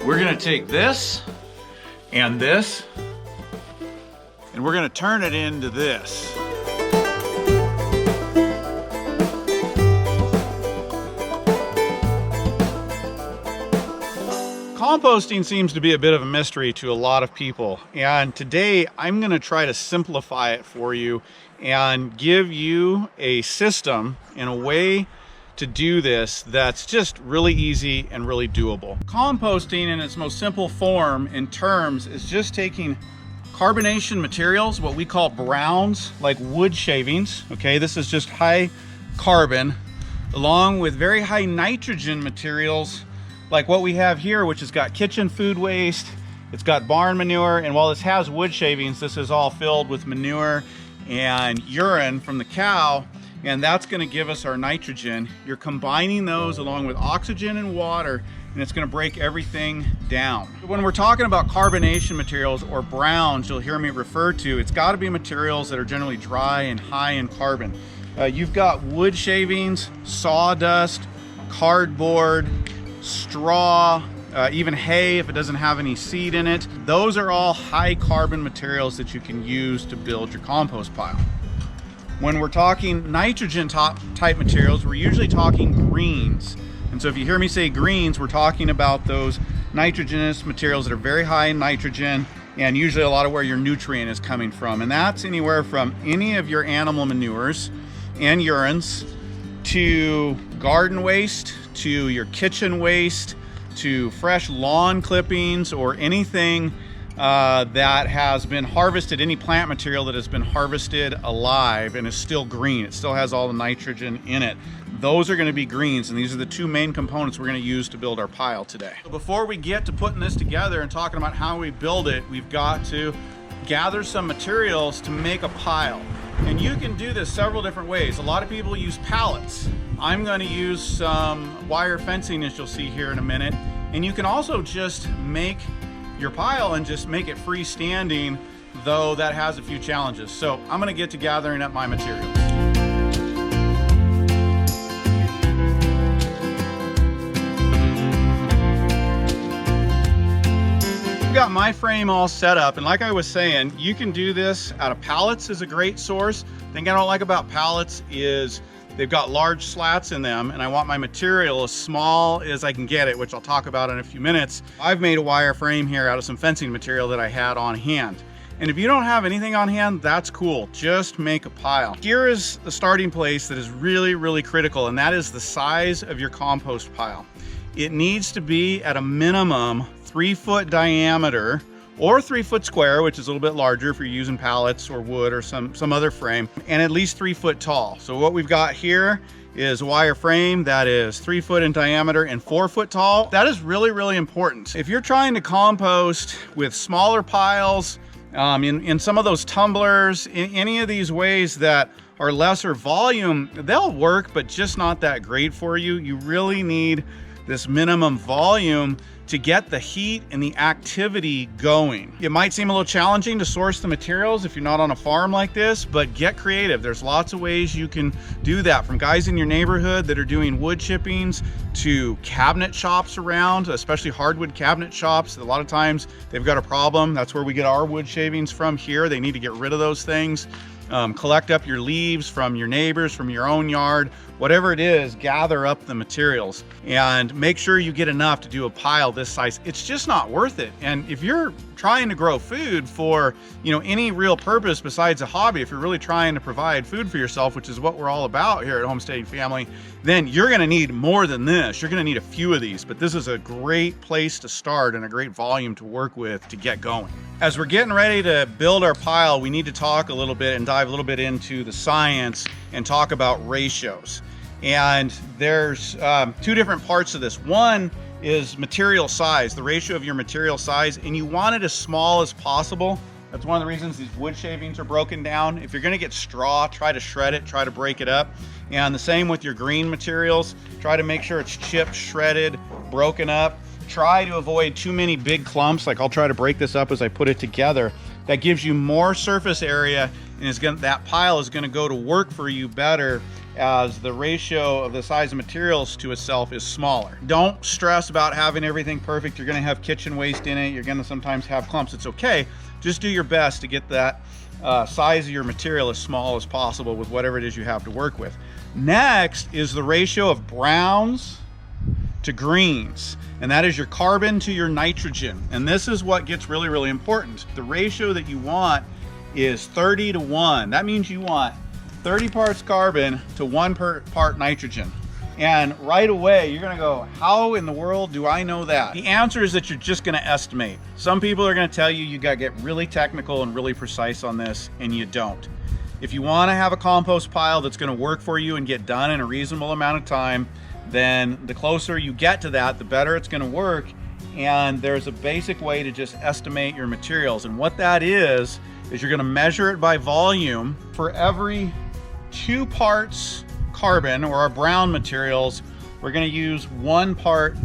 We're gonna take this, and we're gonna turn it into this. Composting seems to be a bit of a mystery to a lot of people, and today I'm going to try to simplify it for you and give you a system and a way to do this that's just really easy and really doable. Composting in its most simple form in terms is just taking carbonation materials, what we call browns, like wood shavings, okay? This is just high carbon, along with very high nitrogen materials like what we have here, which has got kitchen food waste, it's got barn manure, and while this has wood shavings, this is all filled with manure and urine from the cow, and that's gonna give us our nitrogen. You're combining those along with oxygen and water, and it's gonna break everything down. When we're talking about carbonation materials or browns, you'll hear me refer to, it's gotta be materials that are generally dry and high in carbon. You've got wood shavings, sawdust, cardboard, straw, even hay if it doesn't have any seed in it. Those are all high carbon materials that you can use to build your compost pile. When we're talking nitrogen type materials, we're usually talking greens. And so if you hear me say greens, we're talking about those nitrogenous materials that are very high in nitrogen and usually a lot of where your nutrient is coming from. And that's anywhere from any of your animal manures and urines to garden waste, to your kitchen waste, to fresh lawn clippings, or anything that has been harvested, any plant material that has been harvested alive and is still green. It still has all the nitrogen in it. Those are gonna be greens, and these are the two main components we're gonna use to build our pile today. So before we get to putting this together and talking about how we build it, we've got to gather some materials to make a pile. And you can do this several different ways. A lot of people use pallets. I'm going to use some wire fencing, as you'll see here in a minute. And you can also just make your pile and just make it freestanding, though that has a few challenges. So I'm going to get to gathering up my materials. Got my frame all set up, and like I was saying, you can do this out of pallets is a great source. The thing I don't like about pallets is they've got large slats in them, and I want my material as small as I can get it, which I'll talk about in a few minutes. I've made a wire frame here out of some fencing material that I had on hand. And if you don't have anything on hand, that's cool. Just make a pile. Here is the starting place that is really, really critical, and that is the size of your compost pile. It needs to be at a minimum 3-foot diameter or 3-foot square, which is a little bit larger if you're using pallets or wood or some other frame, and at least 3 foot tall. So what we've got here is a wire frame that is 3 foot in diameter and 4 foot tall. That is really, really important. If you're trying to compost with smaller piles, in some of those tumblers, in any of these ways that are lesser volume, they'll work, but just not that great for you. You really need this minimum volume to get the heat and the activity going. It might seem a little challenging to source the materials if you're not on a farm like this, but get creative. There's lots of ways you can do that, from guys in your neighborhood that are doing wood chippings to cabinet shops around, especially hardwood cabinet shops. A lot of times they've got a problem. That's where we get our wood shavings from here. They need to get rid of those things. Collect up your leaves from your neighbors, from your own yard, whatever it is, gather up the materials and make sure you get enough to do a pile this size. It's just not worth it. And if you're trying to grow food for, any real purpose besides a hobby, if you're really trying to provide food for yourself, which is what we're all about here at Homesteading Family, then you're gonna need more than this. You're gonna need a few of these, but this is a great place to start and a great volume to work with to get going. As we're getting ready to build our pile, we need to talk a little bit and dive a little bit into the science and talk about ratios. And there's two different parts of this. One is material size, the ratio of your material size, and you want it as small as possible. That's one of the reasons these wood shavings are broken down. If you're gonna get straw, try to shred it, try to break it up. And the same with your green materials. Try to make sure it's chipped, shredded, broken up. Try to avoid too many big clumps. Like I'll try to break this up as I put it together. That gives you more surface area, and that pile is gonna go to work for you better as the ratio of the size of materials to itself is smaller. Don't stress about having everything perfect. You're gonna have kitchen waste in it. You're gonna sometimes have clumps. It's okay. Just do your best to get that size of your material as small as possible with whatever it is you have to work with. Next is the ratio of browns to greens, and that is your carbon to your nitrogen. And this is what gets really, really important. The ratio that you want is 30 to 1. That means you want 30 parts carbon to 1 part nitrogen. And right away, you're gonna go, how in the world do I know that? The answer is that you're just gonna estimate. Some people are gonna tell you you gotta get really technical and really precise on this, and you don't. If you wanna have a compost pile that's gonna work for you and get done in a reasonable amount of time, then the closer you get to that, the better it's gonna work. And there's a basic way to just estimate your materials. And what that is you're gonna measure it by volume. For every 2 parts carbon, or our brown materials, we're gonna use 1 part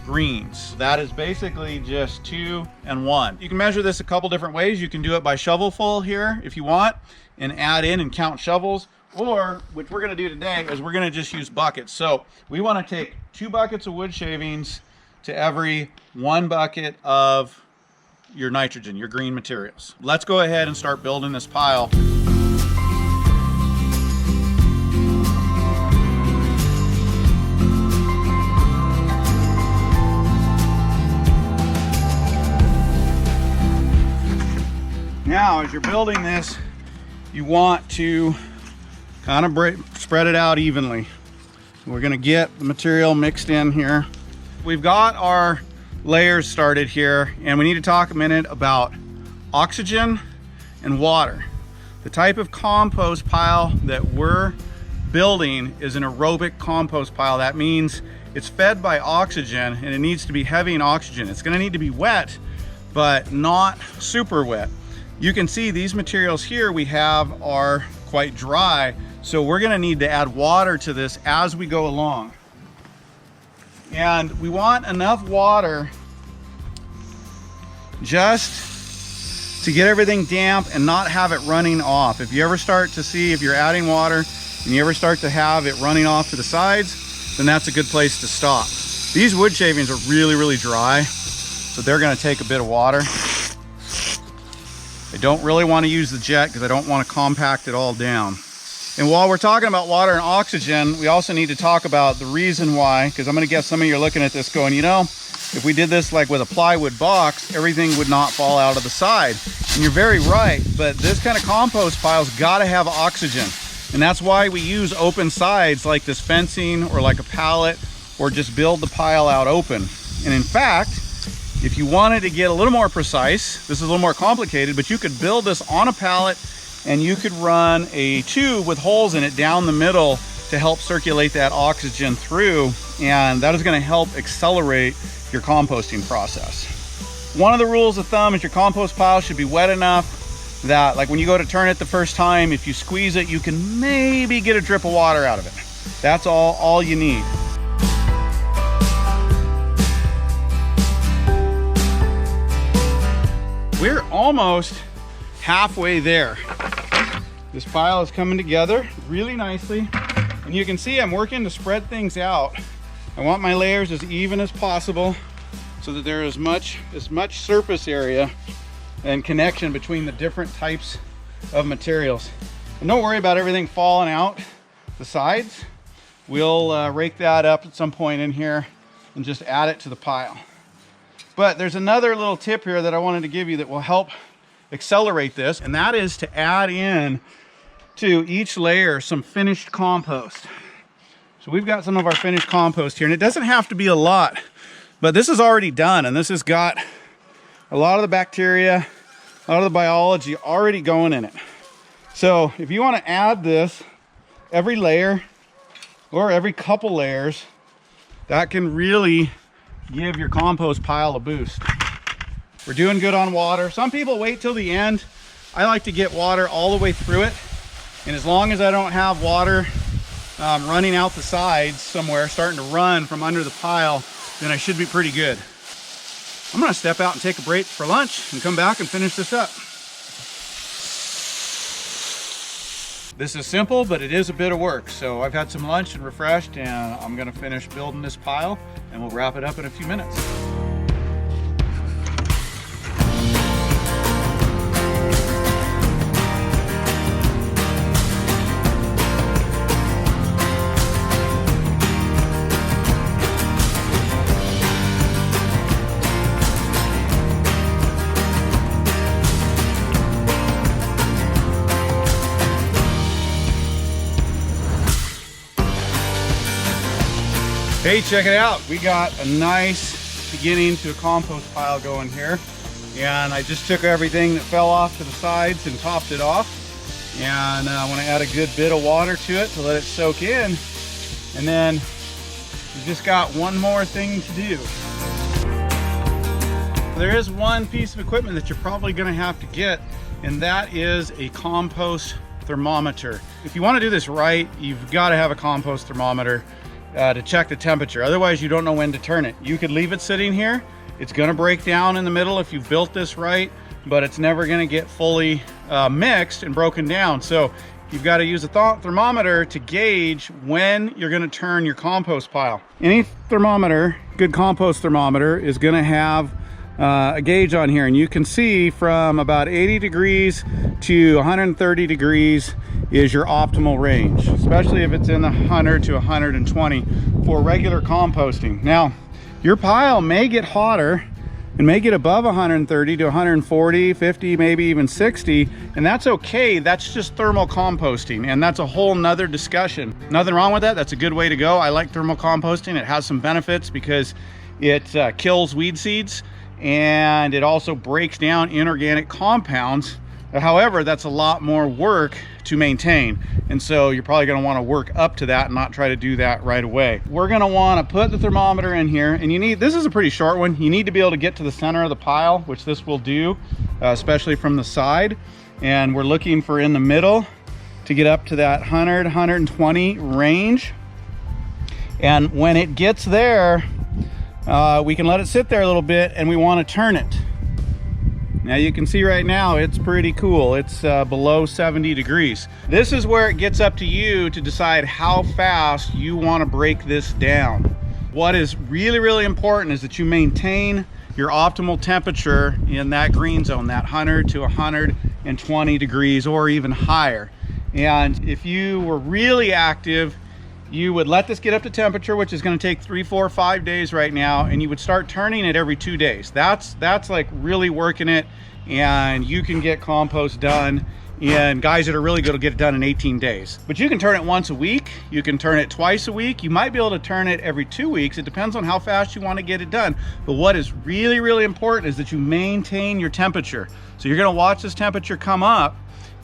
greens. That is basically just 2 and 1. You can measure this a couple different ways. You can do it by shovelful here if you want, and add in and count shovels, or which we're gonna do today is we're gonna just use buckets. So we wanna take 2 buckets of wood shavings to every 1 bucket of your nitrogen, your green materials. Let's go ahead and start building this pile. Now, as you're building this, you want to kind of spread it out evenly. We're gonna get the material mixed in here. We've got our layers started here, and we need to talk a minute about oxygen and water. The type of compost pile that we're building is an aerobic compost pile. That means it's fed by oxygen, and it needs to be heavy in oxygen. It's gonna need to be wet, but not super wet. You can see these materials here we have are quite dry, so we're gonna need to add water to this as we go along. And we want enough water just to get everything damp and not have it running off. If you ever start to see, if you're adding water and you ever start to have it running off to the sides, then that's a good place to stop. These wood shavings are really, really dry, so they're gonna take a bit of water. I don't really want to use the jet because I don't want to compact it all down. And while we're talking about water and oxygen, we also need to talk about the reason why, because I'm going to guess some of you are looking at this going, you know, if we did this like with a plywood box, everything would not fall out of the side. And you're very right, but this kind of compost pile's got to have oxygen. And that's why we use open sides like this fencing or like a pallet, or just build the pile out open. And in fact, if you wanted to get a little more precise, this is a little more complicated, but you could build this on a pallet and you could run a tube with holes in it down the middle to help circulate that oxygen through, and that is going to help accelerate your composting process. One of the rules of thumb is your compost pile should be wet enough that, like when you go to turn it the first time, if you squeeze it, you can maybe get a drip of water out of it. That's all you need. We're almost halfway there. This pile is coming together really nicely, and you can see I'm working to spread things out. I want my layers as even as possible so that there is as much surface area and connection between the different types of materials. And don't worry about everything falling out the sides. We'll rake that up at some point in here and just add it to the pile. But there's another little tip here that I wanted to give you that will help accelerate this, and that is to add in to each layer some finished compost. So we've got some of our finished compost here, and it doesn't have to be a lot, but this is already done, and this has got a lot of the bacteria, a lot of the biology already going in it. So if you want to add this every layer or every couple layers, that can really give your compost pile a boost. We're doing good on water. Some people wait till the end. I like to get water all the way through it. And as long as I don't have water running out the sides somewhere, starting to run from under the pile, then I should be pretty good. I'm gonna step out and take a break for lunch and come back and finish this up. This is simple, but it is a bit of work. So I've had some lunch and refreshed, and I'm gonna finish building this pile, and we'll wrap it up in a few minutes. Hey, check it out. We got a nice beginning to a compost pile going here. And I just took everything that fell off to the sides and topped it off. And I want to add a good bit of water to it to let it soak in. And then we just got one more thing to do. There is one piece of equipment that you're probably going to have to get, and that is a compost thermometer. If you want to do this right, you've got to have a compost thermometer to check the temperature. Otherwise, you don't know when to turn it. You could leave it sitting here. It's going to break down in the middle if you've built this right, but it's never going to get fully mixed and broken down. So you've got to use a thermometer to gauge when you're going to turn your compost pile. Any thermometer, good compost thermometer, is going to have a gauge on here, and you can see from about 80 degrees to 130 degrees is your optimal range, especially if it's in the 100 to 120 for regular composting. Now, your pile may get hotter and may get above 130 to 140, 50, maybe even 60, and that's okay. That's just thermal composting, and that's a whole nother discussion. Nothing wrong with that. That's a good way to go. I like thermal composting. It has some benefits because it kills weed seeds, and it also breaks down inorganic compounds. However, that's a lot more work to maintain, and so you're probably going to want to work up to that and not try to do that right away. We're going to want to put the thermometer in here, and you need, this is a pretty short one, you need to be able to get to the center of the pile, which this will do, especially from the side, and we're looking for in the middle to get up to that 100, 120 range. And when it gets there, we can let it sit there a little bit, and we want to turn it. Now you can see right now it's pretty cool. It's below 70 degrees. This is where it gets up to you to decide how fast you want to break this down. What is really, really important is that you maintain your optimal temperature in that green zone, that 100 to 120 degrees or even higher. And if you were really active, you would let this get up to temperature, which is going to take 3, 4, 5 days right now, and you would start turning it every 2 days. That's like really working it, and you can get compost done. And guys that are really good will get it done in 18 days. But you can turn it once a week, you can turn it twice a week, you might be able to turn it every 2 weeks. It depends on how fast you want to get it done. But what is really, really important is that you maintain your temperature. So you're going to watch this temperature come up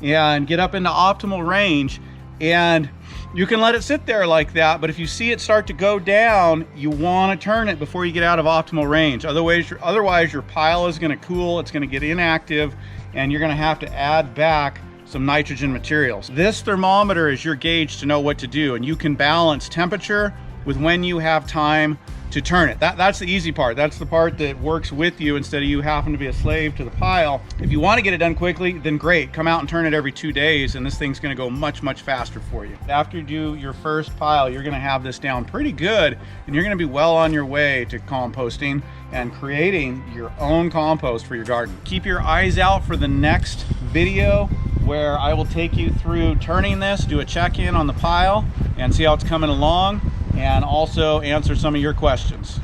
and get up into optimal range, and you can let it sit there like that, but if you see it start to go down, you want to turn it before you get out of optimal range. Otherwise your pile is going to cool, it's going to get inactive, and you're going to have to add back some nitrogen materials. This thermometer is your gauge to know what to do, and you can balance temperature with when you have time to turn it. That's the easy part. That's the part that works with you instead of you having to be a slave to the pile. If you want to get it done quickly, then great. Come out and turn it every 2 days, and this thing's going to go much, much faster for you. After you do your first pile, you're going to have this down pretty good, and you're going to be well on your way to composting and creating your own compost for your garden. Keep your eyes out for the next video where I will take you through turning this, do a check-in on the pile, and see how it's coming along, and also answer some of your questions.